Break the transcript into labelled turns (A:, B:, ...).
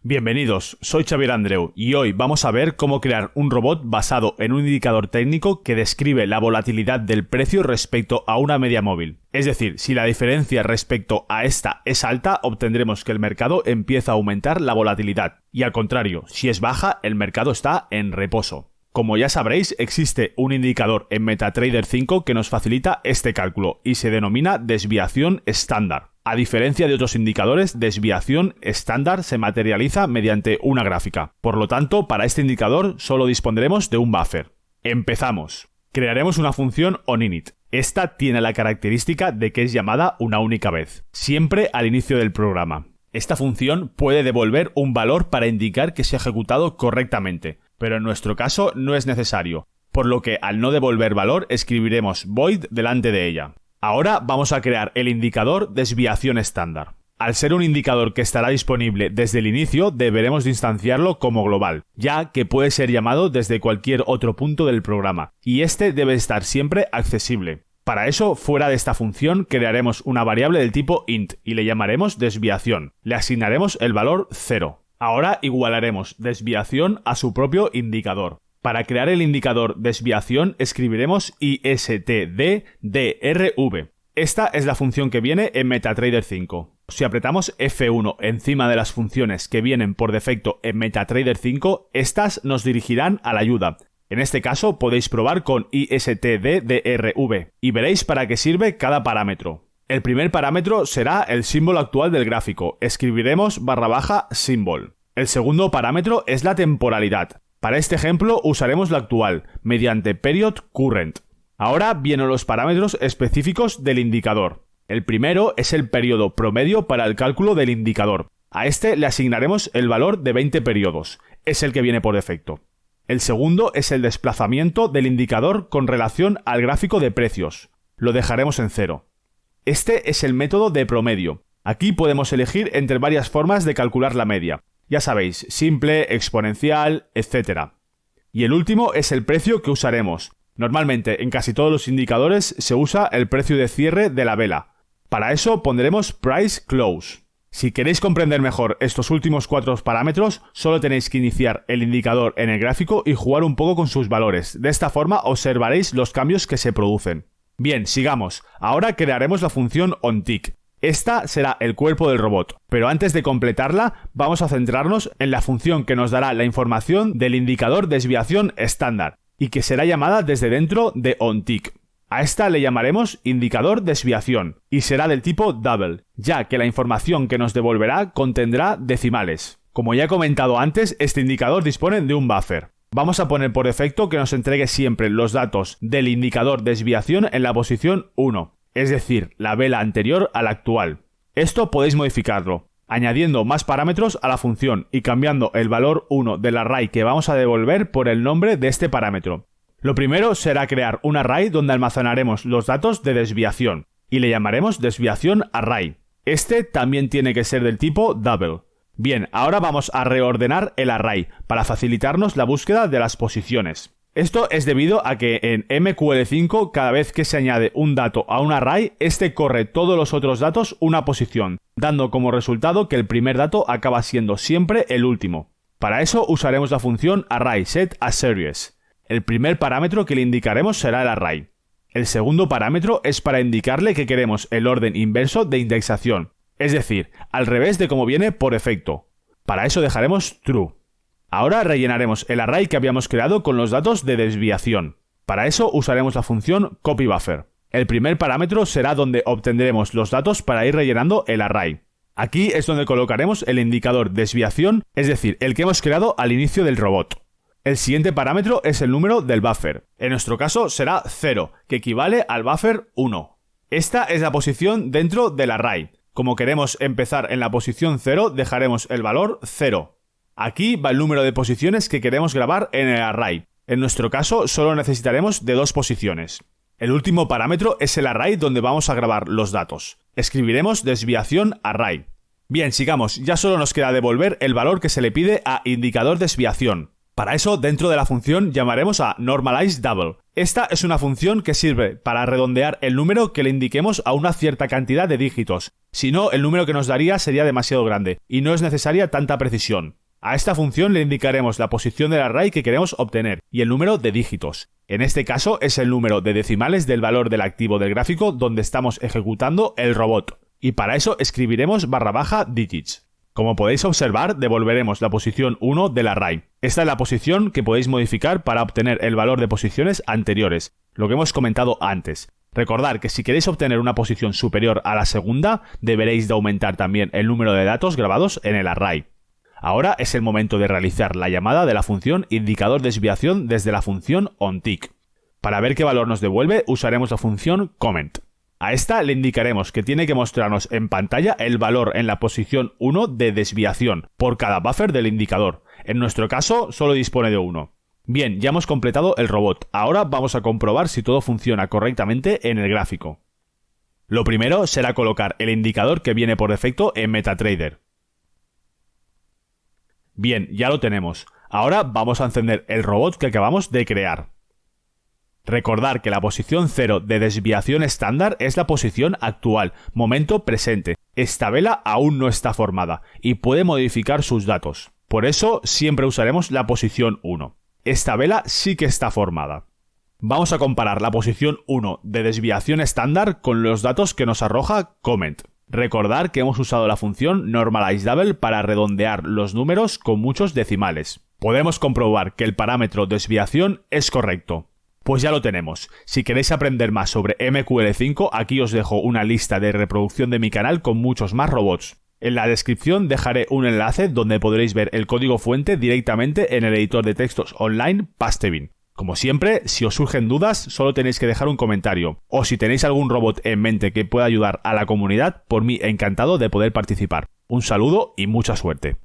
A: Bienvenidos, soy Xavier Andreu y hoy vamos a ver cómo crear un robot basado en un indicador técnico que describe la volatilidad del precio respecto a una media móvil. Es decir, si la diferencia respecto a esta es alta, obtendremos que el mercado empieza a aumentar la volatilidad y al contrario, si es baja, el mercado está en reposo. Como ya sabréis, existe un indicador en MetaTrader 5 que nos facilita este cálculo y se denomina desviación estándar. A diferencia de otros indicadores, desviación estándar se materializa mediante una gráfica. Por lo tanto, para este indicador solo dispondremos de un buffer. Empezamos. Crearemos una función onInit. Esta tiene la característica de que es llamada una única vez, siempre al inicio del programa. Esta función puede devolver un valor para indicar que se ha ejecutado correctamente, pero en nuestro caso no es necesario, por lo que al no devolver valor escribiremos void delante de ella. Ahora vamos a crear el indicador desviación estándar. Al ser un indicador que estará disponible desde el inicio, deberemos de instanciarlo como global, ya que puede ser llamado desde cualquier otro punto del programa, y este debe estar siempre accesible. Para eso, fuera de esta función, crearemos una variable del tipo int y le llamaremos desviación. Le asignaremos el valor 0. Ahora igualaremos desviación a su propio indicador. Para crear el indicador desviación escribiremos istdrv. Esta es la función que viene en MetaTrader 5. Si apretamos F1 encima de las funciones que vienen por defecto en MetaTrader 5, estas nos dirigirán a la ayuda. En este caso podéis probar con istdrv y veréis para qué sirve cada parámetro. El primer parámetro será el símbolo actual del gráfico, escribiremos /symbol. El segundo parámetro es la temporalidad. Para este ejemplo usaremos la actual, mediante period current. Ahora vienen los parámetros específicos del indicador. El primero es el periodo promedio para el cálculo del indicador. A este le asignaremos el valor de 20 periodos, es el que viene por defecto. El segundo es el desplazamiento del indicador con relación al gráfico de precios. Lo dejaremos en 0. Este es el método de promedio. Aquí podemos elegir entre varias formas de calcular la media. Ya sabéis, simple, exponencial, etc. Y el último es el precio que usaremos. Normalmente en casi todos los indicadores se usa el precio de cierre de la vela. Para eso pondremos price close. Si queréis comprender mejor estos últimos 4 parámetros, solo tenéis que iniciar el indicador en el gráfico y jugar un poco con sus valores. De esta forma observaréis los cambios que se producen. Bien, sigamos. Ahora crearemos la función onTick. Esta será el cuerpo del robot, pero antes de completarla, vamos a centrarnos en la función que nos dará la información del indicador desviación estándar y que será llamada desde dentro de onTick. A esta le llamaremos indicador desviación y será del tipo double, ya que la información que nos devolverá contendrá decimales. Como ya he comentado antes, este indicador dispone de un buffer. Vamos a poner por defecto que nos entregue siempre los datos del indicador desviación en la posición 1, es decir, la vela anterior a la actual. Esto podéis modificarlo, añadiendo más parámetros a la función y cambiando el valor 1 del array que vamos a devolver por el nombre de este parámetro. Lo primero será crear un array donde almacenaremos los datos de desviación y le llamaremos desviación array. Este también tiene que ser del tipo double. Bien, ahora vamos a reordenar el array para facilitarnos la búsqueda de las posiciones. Esto es debido a que en MQL5 cada vez que se añade un dato a un array, este corre todos los otros datos una posición, dando como resultado que el primer dato acaba siendo siempre el último. Para eso usaremos la función arraySetAsSeries. El primer parámetro que le indicaremos será el array. El segundo parámetro es para indicarle que queremos el orden inverso de indexación, es decir, al revés de como viene por defecto. Para eso dejaremos true. Ahora rellenaremos el array que habíamos creado con los datos de desviación. Para eso usaremos la función copyBuffer. El primer parámetro será donde obtendremos los datos para ir rellenando el array. Aquí es donde colocaremos el indicador desviación, es decir, el que hemos creado al inicio del robot. El siguiente parámetro es el número del buffer. En nuestro caso será 0, que equivale al buffer 1. Esta es la posición dentro del array. Como queremos empezar en la posición 0, dejaremos el valor 0. Aquí va el número de posiciones que queremos grabar en el array. En nuestro caso solo necesitaremos de 2 posiciones. El último parámetro es el array donde vamos a grabar los datos. Escribiremos desviación array. Bien, sigamos, ya solo nos queda devolver el valor que se le pide a indicador desviación. Para eso, dentro de la función llamaremos a normalizeDouble. Esta es una función que sirve para redondear el número que le indiquemos a una cierta cantidad de dígitos. Si no, el número que nos daría sería demasiado grande, y no es necesaria tanta precisión. A esta función le indicaremos la posición del array que queremos obtener y el número de dígitos. En este caso es el número de decimales del valor del activo del gráfico donde estamos ejecutando el robot. Y para eso escribiremos /digits. Como podéis observar, devolveremos la posición 1 del array. Esta es la posición que podéis modificar para obtener el valor de posiciones anteriores, lo que hemos comentado antes. Recordad que si queréis obtener una posición superior a la segunda, deberéis de aumentar también el número de datos grabados en el array. Ahora es el momento de realizar la llamada de la función indicador desviación desde la función onTick. Para ver qué valor nos devuelve, usaremos la función comment. A esta le indicaremos que tiene que mostrarnos en pantalla el valor en la posición 1 de desviación por cada buffer del indicador. En nuestro caso, solo dispone de 1. Bien, ya hemos completado el robot. Ahora vamos a comprobar si todo funciona correctamente en el gráfico. Lo primero será colocar el indicador que viene por defecto en MetaTrader. Bien, ya lo tenemos. Ahora vamos a encender el robot que acabamos de crear. Recordar que la posición 0 de desviación estándar es la posición actual, momento presente. Esta vela aún no está formada y puede modificar sus datos. Por eso siempre usaremos la posición 1. Esta vela sí que está formada. Vamos a comparar la posición 1 de desviación estándar con los datos que nos arroja comment. Recordar que hemos usado la función normalizeDouble para redondear los números con muchos decimales. Podemos comprobar que el parámetro desviación es correcto. Pues ya lo tenemos. Si queréis aprender más sobre MQL5, aquí os dejo una lista de reproducción de mi canal con muchos más robots. En la descripción dejaré un enlace donde podréis ver el código fuente directamente en el editor de textos online Pastebin. Como siempre, si os surgen dudas, solo tenéis que dejar un comentario. O si tenéis algún robot en mente que pueda ayudar a la comunidad, por mí encantado de poder participar. Un saludo y mucha suerte.